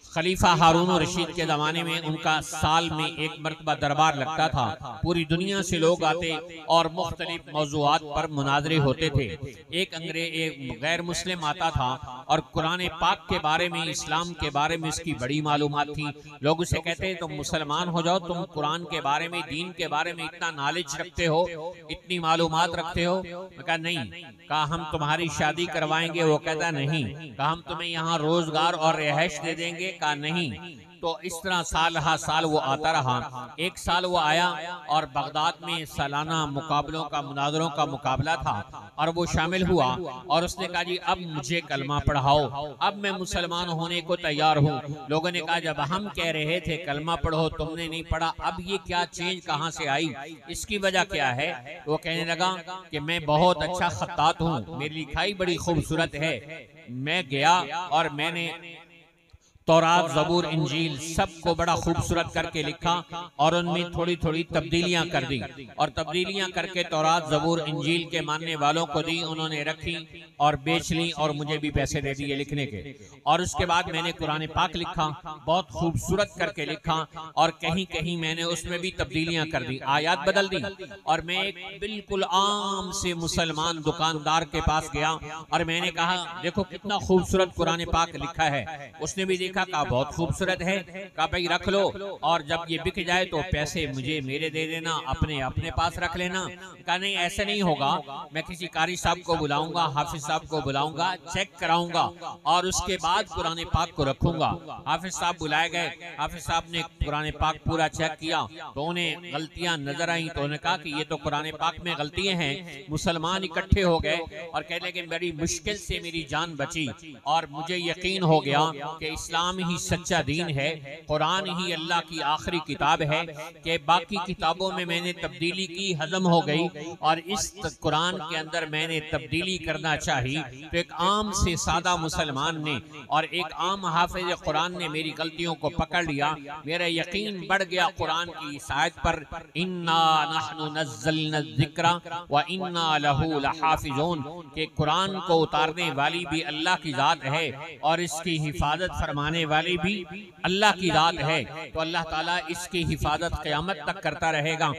खलीफा हारून रशीद के ज़माने में उनका साल में एक मरतबा दरबार लगता था। पूरी दुनिया से लोग आते और मुख्तलिफ मौज़ूआत पर मुनाज़रे होते थे। एक गैर मुस्लिम आता था और कुरान पाक के बारे में, इस्लाम के बारे में इसकी बड़ी मालूमात थी। लोग उसे कहते तुम मुसलमान हो जाओ, तुम कुरान के बारे में, दीन के बारे में इतना नॉलेज रखते हो, इतनी मालूमात रखते हो। मैं कहा नहीं। कहा हम तुम्हारी शादी करवाएंगे। वो कहता नहीं। कहा हम तुम्हें यहाँ रोजगार और रिहाइश दे देंगे। का नहीं। तो इस तरह साल हा साल वो आता रहा। एक साल वो आया और बगदाद में सालाना मुकाबलों का, मुनाजरों का मुकाबला था और वो शामिल हुआ और उसने कहा जी अब मुझे कलमा पढ़ाओ, अब मैं मुसलमान होने को तैयार हूँ। लोगों ने कहा जब हम कह रहे थे कलमा पढ़ो तुमने नहीं पढ़ा, अब ये क्या चेंज कहाँ से आई, इसकी वजह क्या है? वो कहने लगा कि मैं बहुत अच्छा खत्तात हूँ, मेरी लिखाई बड़ी खूबसूरत है। मैं गया और मैंने तौरात, ज़बूर, इंजील सबको बड़ा खूबसूरत करके लिखा और उनमें थोड़ी थोड़ी तब्दीलियां कर दी और तब्दीलियां करके तौरात, ज़बूर, इंजील के मानने वालों को दी। उन्होंने रखी और बेच ली और मुझे भी पैसे दे दिए लिखने के। और उसके बाद मैंने कुरान पाक लिखा, बहुत खूबसूरत करके लिखा और कहीं कहीं मैंने उसमें भी तब्दीलियां कर दी, आयात बदल दी। और मैं एक बिल्कुल आम से मुसलमान दुकानदार के पास गया और मैंने कहा देखो कितना खूबसूरत कुरान पाक लिखा है। उसने भी देखा, कहा बहुत खूबसूरत है। कहा भाई रख लो और जब ये बिक जाए तो पैसे मुझे मेरे दे देना, अपने अपने पास रख लेना। कहा नहीं ऐसे नहीं होगा, मैं किसी कारी साहब को बुलाऊंगा, हाफिज साहब को बुलाऊंगा, चेक कराऊंगा और उसके बाद कुरान पाक को रखूंगा। हाफिज साहब बुलाए गए। हाफिज साहब ने कुरान पाक पूरा चेक किया तो उन्हें गलतियां नजर आई। तो उन्होंने कहा कि ये तो कुरान पाक में गलतियां हैं। मुसलमान इकट्ठे हो गए और कहने लगे बड़ी मुश्किल से मेरी जान बची और मुझे यकीन हो गया कि इस्लाम ही सच्चा दीन है, कुरान ही अल्लाह की आखिरी किताब है, कि बाकी किताबों में मैंने तब्दीली की, हजम हो गई और इस कुरान के अंदर मैंने तब्दीली करना चाहिए। तो एक आम से सादा मुसलमान ने और एक आम हाफिज कुरान ने मेरी गलतियों को पकड़ लिया। मेरा यकीन बढ़ गया कुरान की इस आयत पर, इन्ना नहनु नज़्ज़लना ज़िक्रा व इन्ना लहू लहाफिज़ून, के कुरान को उतारने वाली भी अल्लाह की जात है और इसकी हिफाजत फरमाने वाली भी अल्लाह की जात है। तो अल्लाह ताला इसकी हिफाजत क़यामत तक करता रहेगा।